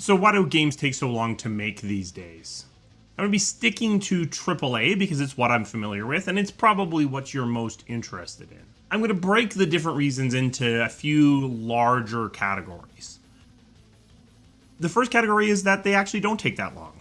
So why do games take so long to make these days? I'm going to be sticking to AAA because it's what I'm familiar with, and it's probably what you're most interested in. I'm going to break the different reasons into a few larger categories. The first category is that they actually don't take that long.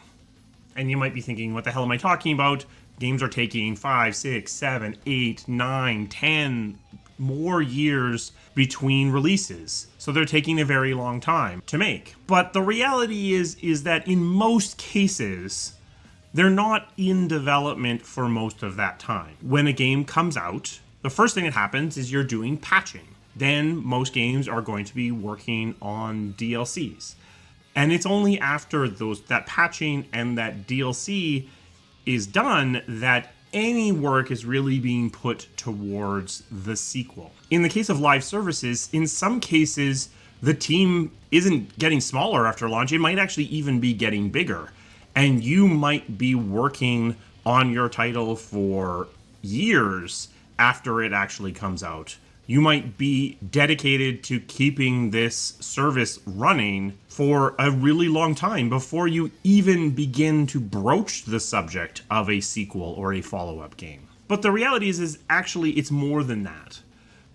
And you might be thinking, what the hell am I talking about? Games are taking 5, 6, 7, 8, 9, 10 more years between releases. So they're taking a very long time to make. But the reality is that in most cases, they're not in development for most of that time. When a game comes out, the first thing that happens is you're doing patching. Then most games are going to be working on DLCs. And it's only after that patching and that DLC is done that any work is really being put towards the sequel. In the case of live services, in some cases, the team isn't getting smaller after launch. It might actually even be getting bigger. And you might be working on your title for years after it actually comes out. You might be dedicated to keeping this service running for a really long time before you even begin to broach the subject of a sequel or a follow-up game. But the reality is actually it's more than that.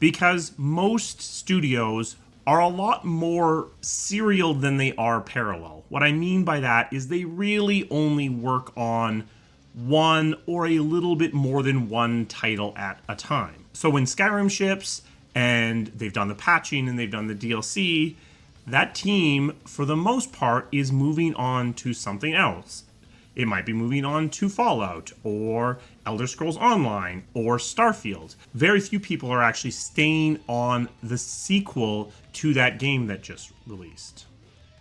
Because most studios are a lot more serial than they are parallel. What I mean by that is they really only work on one or a little bit more than one title at a time. So when Skyrim ships and they've done the patching and they've done the DLC, that team, for the most part, is moving on to something else. It might be moving on to Fallout or Elder Scrolls Online or Starfield. Very few people are actually staying on the sequel to that game that just released.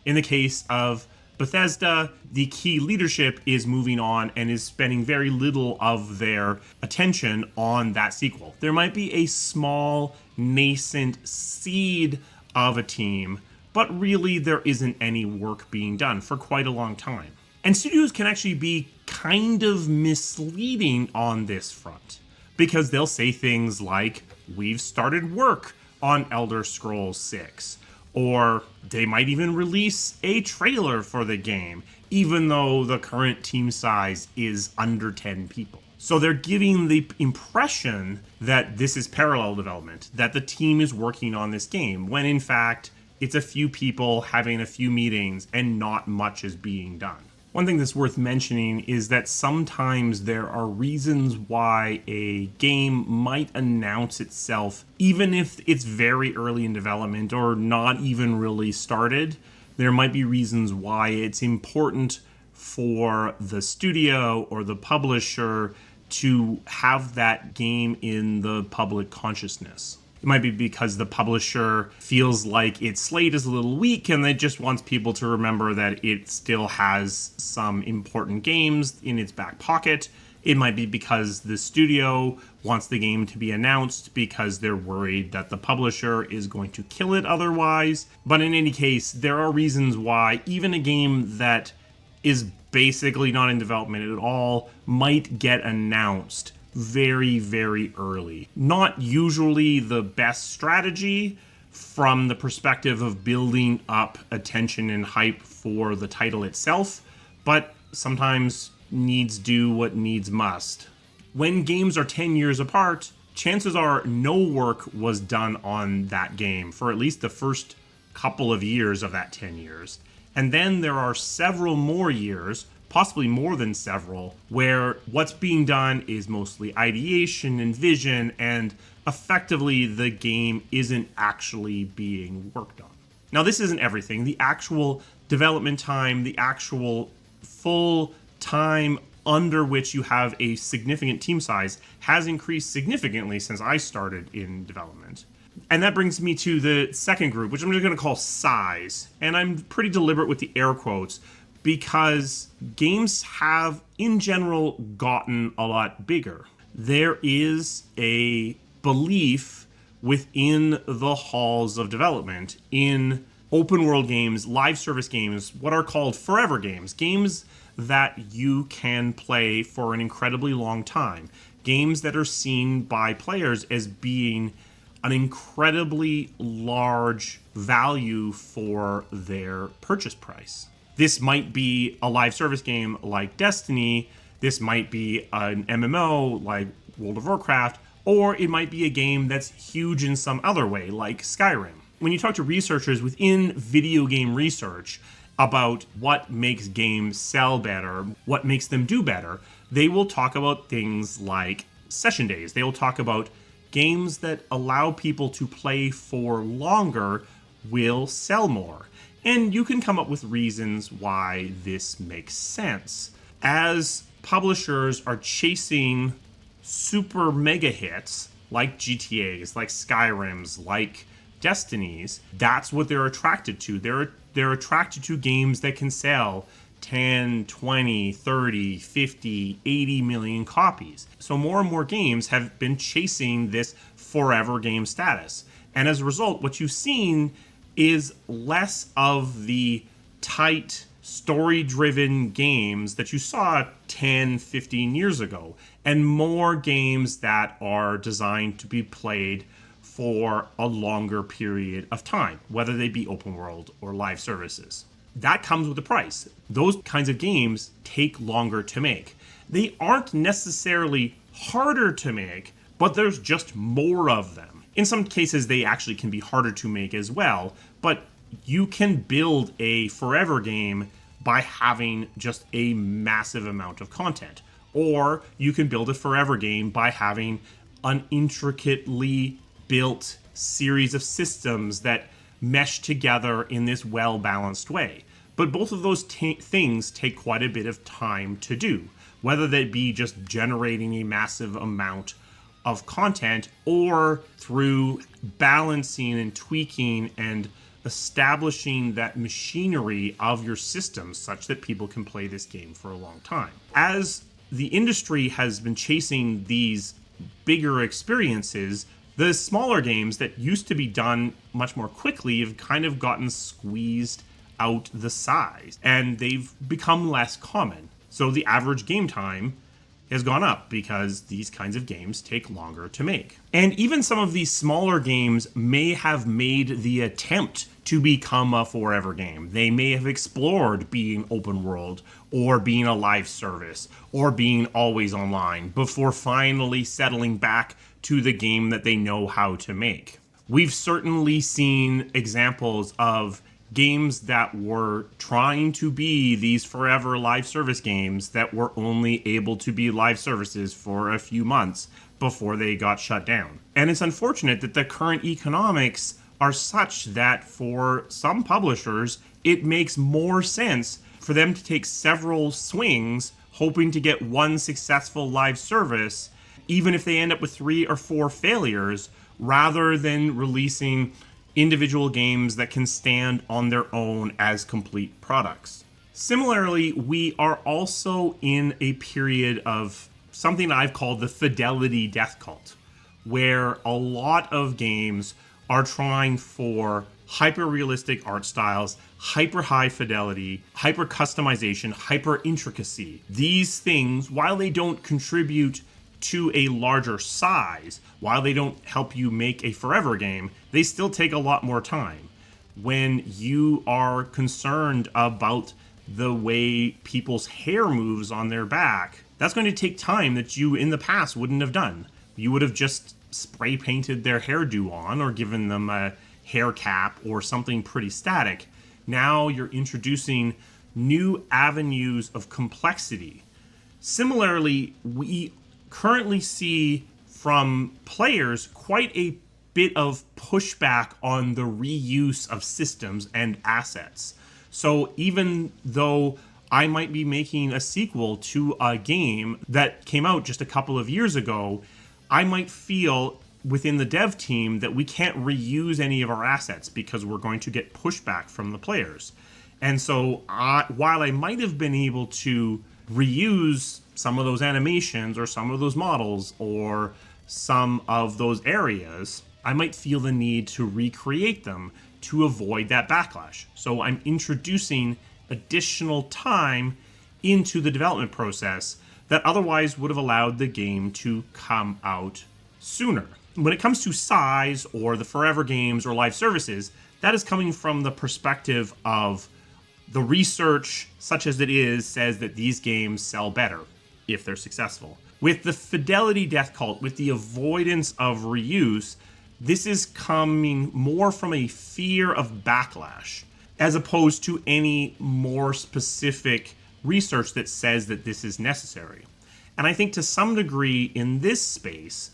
In the case of Bethesda, the key leadership is moving on and is spending very little of their attention on that sequel. There might be a small, nascent seed of a team, but really there isn't any work being done for quite a long time. And studios can actually be kind of misleading on this front, because they'll say things like, we've started work on Elder Scrolls 6. Or they might even release a trailer for the game, even though the current team size is under 10 people. So they're giving the impression that this is parallel development, that the team is working on this game, when in fact, it's a few people having a few meetings and not much is being done. One thing that's worth mentioning is that sometimes there are reasons why a game might announce itself, even if it's very early in development or not even really started. There might be reasons why it's important for the studio or the publisher to have that game in the public consciousness. It might be because the publisher feels like its slate is a little weak and it just wants people to remember that it still has some important games in its back pocket. It might be because the studio wants the game to be announced because they're worried that the publisher is going to kill it otherwise. But in any case, there are reasons why even a game that is basically not in development at all might get announced very, very early. Not usually the best strategy from the perspective of building up attention and hype for the title itself, but sometimes needs do what needs must. When games are 10 years apart, chances are no work was done on that game for at least the first couple of years of that 10 years. And then there are several more years, possibly more than several, where what's being done is mostly ideation and vision, and effectively the game isn't actually being worked on. Now, this isn't everything. The actual development time, the actual full time under which you have a significant team size has increased significantly since I started in development. And that brings me to the second group, which I'm just going to call size. And I'm pretty deliberate with the air quotes, because games have, in general, gotten a lot bigger. There is a belief within the halls of development in open world games, live service games, what are called forever games, games that you can play for an incredibly long time, games that are seen by players as being an incredibly large value for their purchase price. This might be a live service game like Destiny, this might be an MMO like World of Warcraft, or it might be a game that's huge in some other way like Skyrim. When you talk to researchers within video game research about what makes games sell better, what makes them do better, they will talk about things like session days. They will talk about games that allow people to play for longer will sell more. And you can come up with reasons why this makes sense. As publishers are chasing super mega hits like GTAs, like Skyrims, like Destinies, that's what they're attracted to. They're attracted to games that can sell 10, 20, 30, 50, 80 million copies. So more and more games have been chasing this forever game status. And as a result, what you've seen is less of the tight, story-driven games that you saw 10, 15 years ago, and more games that are designed to be played for a longer period of time, whether they be open world or live services. That comes with a price. Those kinds of games take longer to make. They aren't necessarily harder to make, but there's just more of them. In some cases, they actually can be harder to make as well, but you can build a forever game by having just a massive amount of content. Or you can build a forever game by having an intricately built series of systems that mesh together in this well-balanced way. But both of those things take quite a bit of time to do, whether that be just generating a massive amount of content or through balancing and tweaking and establishing that machinery of your system such that people can play this game for a long time. As the industry has been chasing these bigger experiences, the smaller games that used to be done much more quickly have kind of gotten squeezed out the size, and they've become less common. So the average game time has gone up because these kinds of games take longer to make. And even some of these smaller games may have made the attempt to become a forever game. They may have explored being open world or being a live service or being always online before finally settling back to the game that they know how to make. We've certainly seen examples of games that were trying to be these forever live service games that were only able to be live services for a few months before they got shut down. And it's unfortunate that the current economics are such that for some publishers, it makes more sense for them to take several swings hoping to get one successful live service, even if they end up with 3 or 4 failures, rather than releasing individual games that can stand on their own as complete products. Similarly, we are also in a period of something I've called the Fidelity death cult, where a lot of games are trying for hyper-realistic art styles, hyper-high fidelity, hyper-customization, hyper-intricacy. These things, while they don't contribute to a larger size, while they don't help you make a forever game, they still take a lot more time. When you are concerned about the way people's hair moves on their back, that's going to take time that you in the past wouldn't have done. You would have just spray painted their hairdo on or given them a hair cap or something pretty static. Now you're introducing new avenues of complexity. Similarly, we currently see from players quite a bit of pushback on the reuse of systems and assets. So even though I might be making a sequel to a game that came out just a couple of years ago, I might feel within the dev team that we can't reuse any of our assets because we're going to get pushback from the players. And so while I might have been able to reuse some of those animations or some of those models or some of those areas, I might feel the need to recreate them to avoid that backlash. So I'm introducing additional time into the development process that otherwise would have allowed the game to come out sooner. When it comes to size or the forever games or live services, that is coming from the perspective of The research, such as it is, says that these games sell better if they're successful. With the Fidelity death cult, with the avoidance of reuse, this is coming more from a fear of backlash, as opposed to any more specific research that says that this is necessary. And I think to some degree in this space,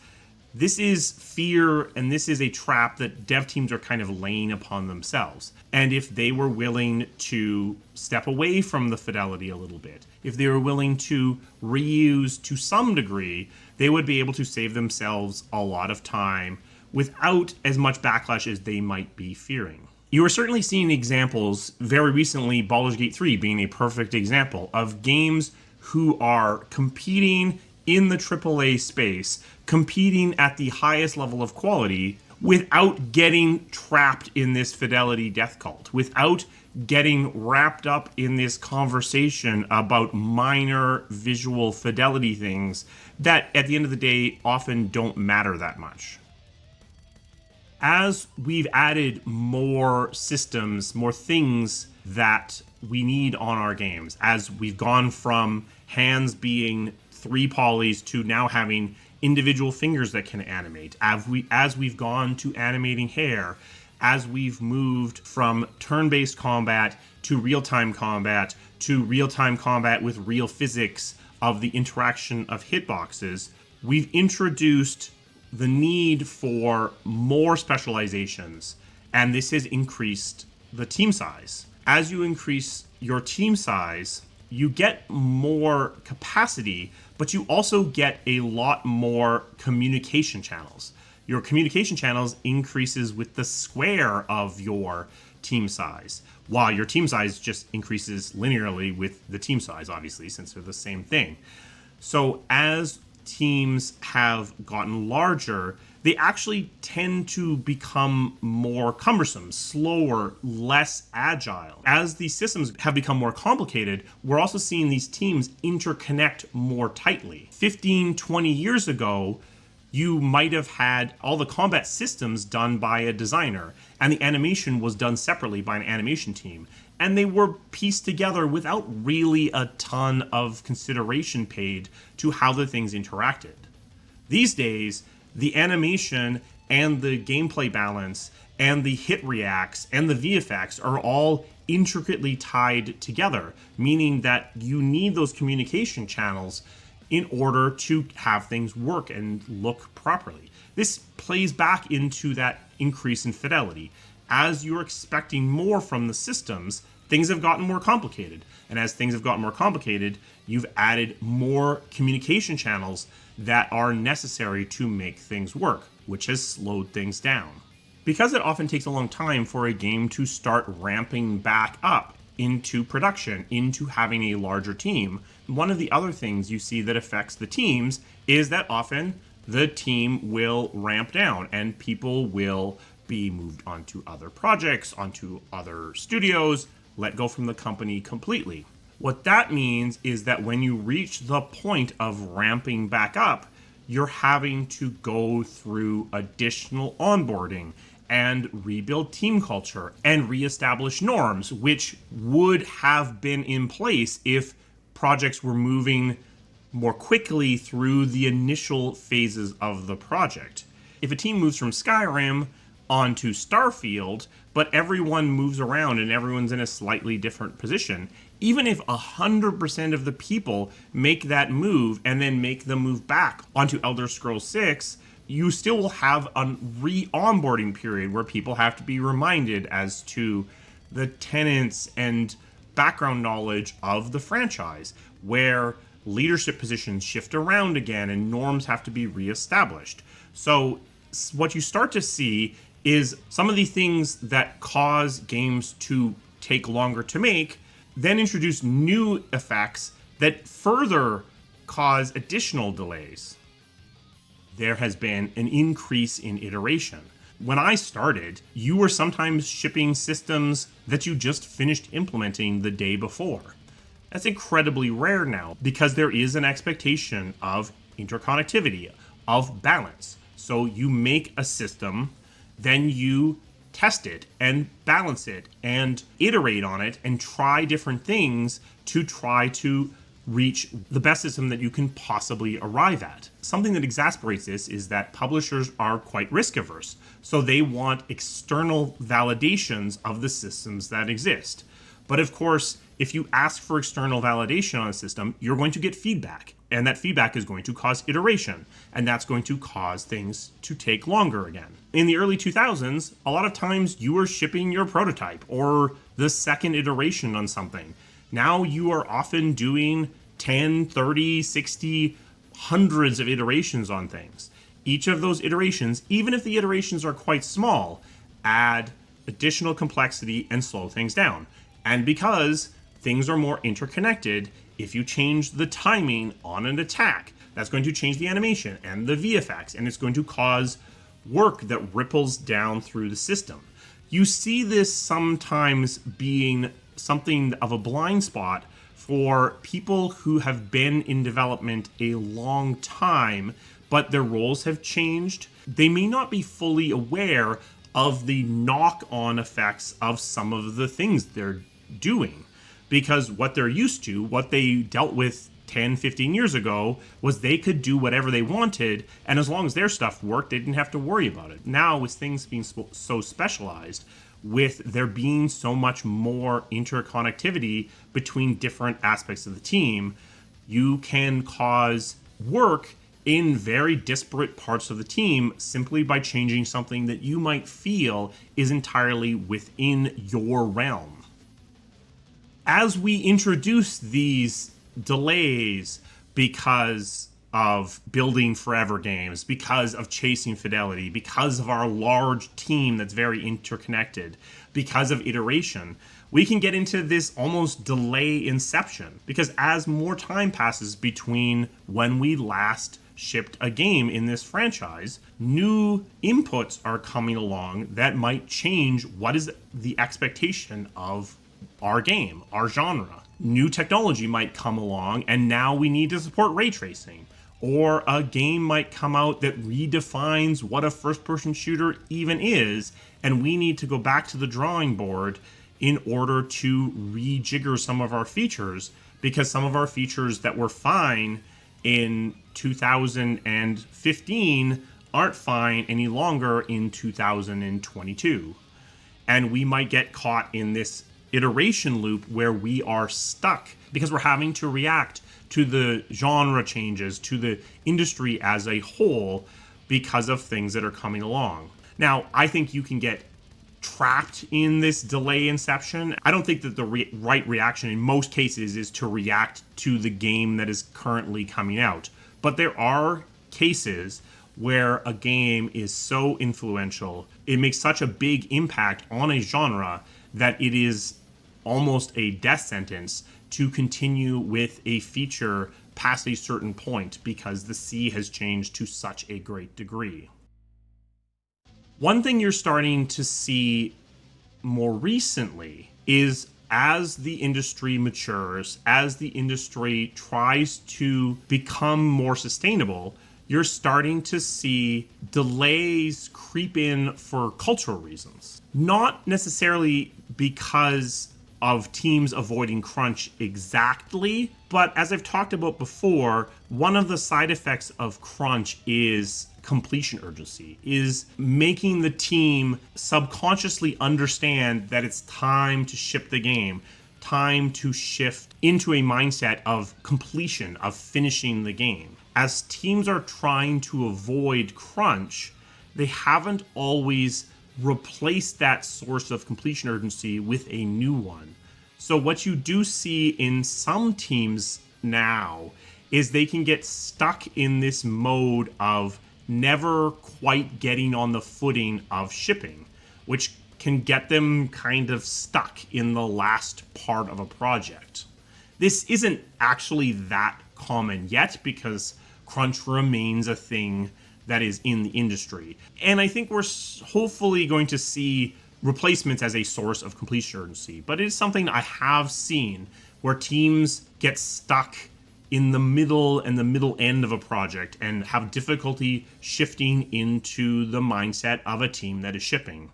this is fear and this is a trap that dev teams are kind of laying upon themselves. And if they were willing to step away from the fidelity a little bit, if they were willing to reuse to some degree, they would be able to save themselves a lot of time without as much backlash as they might be fearing. You are certainly seeing examples, very recently Baldur's Gate 3 being a perfect example, of games who are competing in the AAA space, competing at the highest level of quality without getting trapped in this fidelity death cult, without getting wrapped up in this conversation about minor visual fidelity things that at the end of the day often don't matter that much. As we've added more systems, more things that we need on our games, as we've gone from hands being 3 polys to now having individual fingers that can animate, as we've gone to animating hair, as we've moved from turn-based combat to real-time combat with real physics of the interaction of hitboxes, we've introduced the need for more specializations, and this has increased the team size. As you increase your team size, you get more capacity, but you also get a lot more communication channels. Your communication channels increases with the square of your team size, while your team size just increases linearly with the team size, obviously, since they're the same thing. So as teams have gotten larger, they actually tend to become more cumbersome, slower, less agile. As these systems have become more complicated, we're also seeing these teams interconnect more tightly. 15, 20 years ago, you might have had all the combat systems done by a designer, and the animation was done separately by an animation team. And they were pieced together without really a ton of consideration paid to how the things interacted. These days, the animation and the gameplay balance and the hit reacts and the VFX are all intricately tied together, meaning that you need those communication channels in order to have things work and look properly. This plays back into that increase in fidelity. As you're expecting more from the systems, things have gotten more complicated. And as things have gotten more complicated, you've added more communication channels that are necessary to make things work, which has slowed things down. Because it often takes a long time for a game to start ramping back up into production, into having a larger team, one of the other things you see that affects the teams is that often the team will ramp down and people will be moved onto other projects, onto other studios, let go from the company completely. What that means is that when you reach the point of ramping back up, you're having to go through additional onboarding and rebuild team culture and reestablish norms, which would have been in place if projects were moving more quickly through the initial phases of the project. If a team moves from Skyrim onto Starfield, but everyone moves around and everyone's in a slightly different position, even if 100% of the people make that move and then make the move back onto Elder Scrolls 6, you still will have a re-onboarding period where people have to be reminded as to the tenets and background knowledge of the franchise, where leadership positions shift around again and norms have to be reestablished. So what you start to see is some of the things that cause games to take longer to make then introduce new effects that further cause additional delays. There has been an increase in iteration. When I started, you were sometimes shipping systems that you just finished implementing the day before. That's incredibly rare now because there is an expectation of interconnectivity, of balance. So you make a system, then you test it and balance it and iterate on it and try different things to try to reach the best system that you can possibly arrive at. Something that exasperates this is that publishers are quite risk averse, so they want external validations of the systems that exist. But of course, if you ask for external validation on a system, you're going to get feedback, and that feedback is going to cause iteration, and that's going to cause things to take longer again. In the early 2000s, a lot of times you were shipping your prototype or the second iteration on something. Now you are often doing 10, 30, 60, hundreds of iterations on things. Each of those iterations, even if the iterations are quite small, add additional complexity and slow things down. And because things are more interconnected, if you change the timing on an attack, that's going to change the animation and the VFX, and it's going to cause work that ripples down through the system. You see this sometimes being something of a blind spot for people who have been in development a long time, but their roles have changed. They may not be fully aware of the knock-on effects of some of the things they're doing, because what they're used to, what they dealt with 10, 15 years ago, was they could do whatever they wanted, and as long as their stuff worked, they didn't have to worry about it. Now, with things being so specialized, with there being so much more interconnectivity between different aspects of the team, you can cause work in very disparate parts of the team simply by changing something that you might feel is entirely within your realm. As we introduce these delays because of building forever games, because of chasing Fidelity, because of our large team that's very interconnected, because of iteration, we can get into this almost delay inception. Because as more time passes between when we last shipped a game in this franchise, new inputs are coming along that might change what is the expectation of our game, our genre. New technology might come along, and now we need to support ray tracing. Or a game might come out that redefines what a first-person shooter even is, and we need to go back to the drawing board in order to rejigger some of our features, because some of our features that were fine in 2015 aren't fine any longer in 2022. And we might get caught in this iteration loop where we are stuck because we're having to react to the genre changes, to the industry as a whole, because of things that are coming along. Now, I think you can get trapped in this delay inception. I don't think that the right reaction in most cases is to react to the game that is currently coming out. But there are cases where a game is so influential, it makes such a big impact on a genre that it is almost a death sentence to continue with a feature past a certain point because the sea has changed to such a great degree. One thing you're starting to see more recently is as the industry matures, as the industry tries to become more sustainable, you're starting to see delays creep in for cultural reasons. Not necessarily because of teams avoiding crunch exactly, but as I've talked about before, one of the side effects of crunch is completion urgency, is making the team subconsciously understand that it's time to ship the game, time to shift into a mindset of completion, of finishing the game. As teams are trying to avoid crunch, they haven't always replaced that source of completion urgency with a new one. So what you do see in some teams now is they can get stuck in this mode of never quite getting on the footing of shipping, which can get them kind of stuck in the last part of a project. This isn't actually that common yet because crunch remains a thing that is in the industry. And I think we're hopefully going to see replacements as a source of completion urgency. But it is something I have seen where teams get stuck in the middle and the middle end of a project and have difficulty shifting into the mindset of a team that is shipping.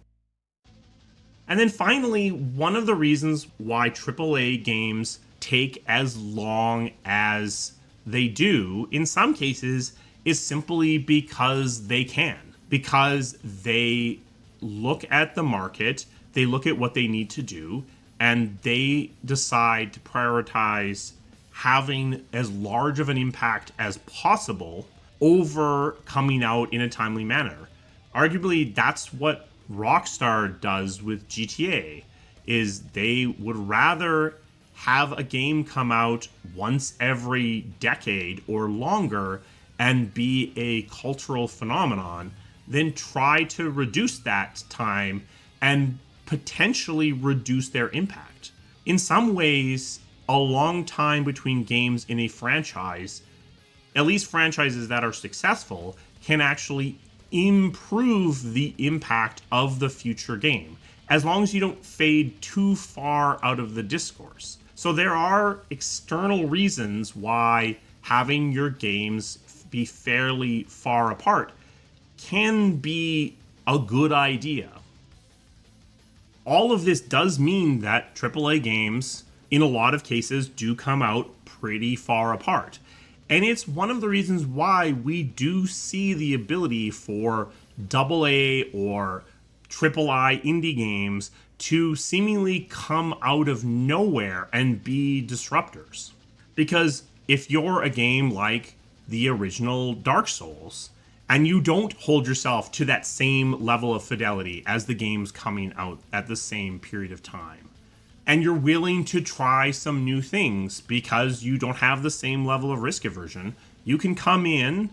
And then finally, one of the reasons why AAA games take as long as they do, in some cases, is simply because they can. Because they look at the market, they look at what they need to do, and they decide to prioritize having as large of an impact as possible over coming out in a timely manner. Arguably, that's what Rockstar does with GTA, is they would rather have a game come out once every decade or longer and be a cultural phenomenon than try to reduce that time and potentially reduce their impact. In some ways, a long time between games in a franchise, at least franchises that are successful, can actually improve the impact of the future game, as long as you don't fade too far out of the discourse. So there are external reasons why having your games be fairly far apart can be a good idea. All of this does mean that AAA games, in a lot of cases, do come out pretty far apart. And it's one of the reasons why we do see the ability for AA or III indie games to seemingly come out of nowhere and be disruptors. Because if you're a game like the original Dark Souls, and you don't hold yourself to that same level of fidelity as the games coming out at the same period of time, and you're willing to try some new things because you don't have the same level of risk aversion, you can come in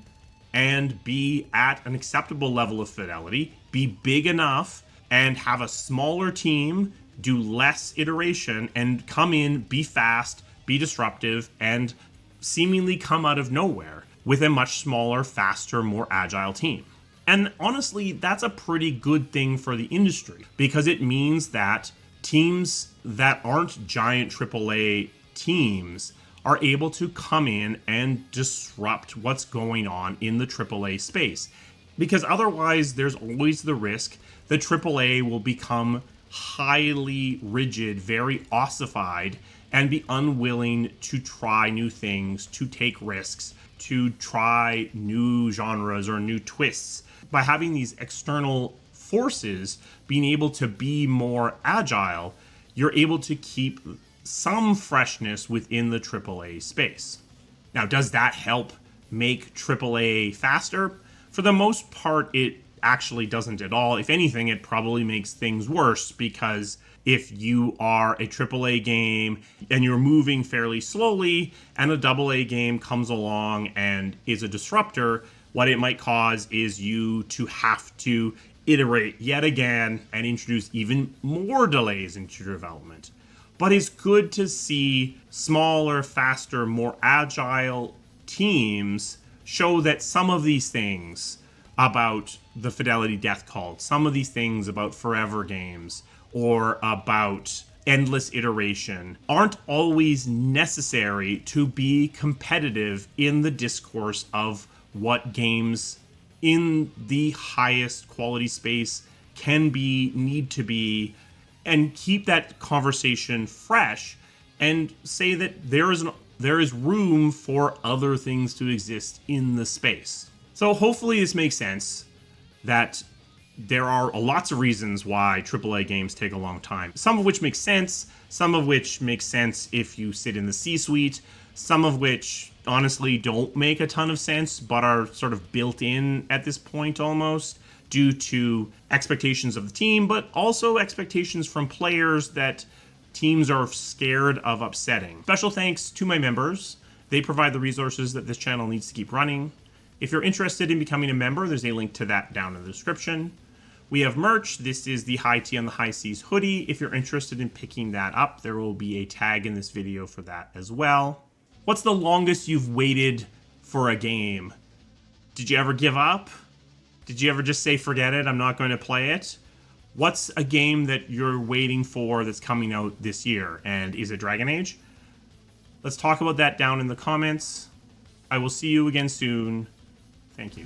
and be at an acceptable level of fidelity, be big enough, and have a smaller team, do less iteration, and come in, be fast, be disruptive, and seemingly come out of nowhere with a much smaller, faster, more agile team. And honestly, that's a pretty good thing for the industry, because it means that teams that aren't giant AAA teams are able to come in and disrupt what's going on in the AAA space. Because otherwise, there's always the risk that AAA will become highly rigid, very ossified, and be unwilling to try new things, to take risks, to try new genres or new twists. By having these external forces being able to be more agile, you're able to keep some freshness within the AAA space. Now, does that help make AAA faster? For the most part, it actually doesn't at all. If anything, it probably makes things worse, because if you are a AAA game and you're moving fairly slowly and a AA game comes along and is a disruptor, what it might cause is you to have to iterate yet again and introduce even more delays into your development. But it's good to see smaller, faster, more agile teams show that some of these things about the Fidelity Death Cult, some of these things about forever games, or about endless iteration, aren't always necessary to be competitive in the discourse of what games in the highest quality space can be, need to be, and keep that conversation fresh and say that there is room for other things to exist in the space. So hopefully this makes sense, that there are lots of reasons why AAA games take a long time. Some of which make sense, some of which make sense if you sit in the C-suite, some of which honestly don't make a ton of sense, but are sort of built in at this point almost, due to expectations of the team, but also expectations from players that teams are scared of upsetting. Special thanks to my members. They provide the resources that this channel needs to keep running. If you're interested in becoming a member, there's a link to that down in the description. We have merch. This is the High Tea on the High Seas hoodie. If you're interested in picking that up, there will be a tag in this video for that as well. What's the longest you've waited for a game? Did you ever give up? Did you ever just say, forget it, I'm not going to play it? What's a game that you're waiting for that's coming out this year? And is it Dragon Age? Let's talk about that down in the comments. I will see you again soon. Thank you.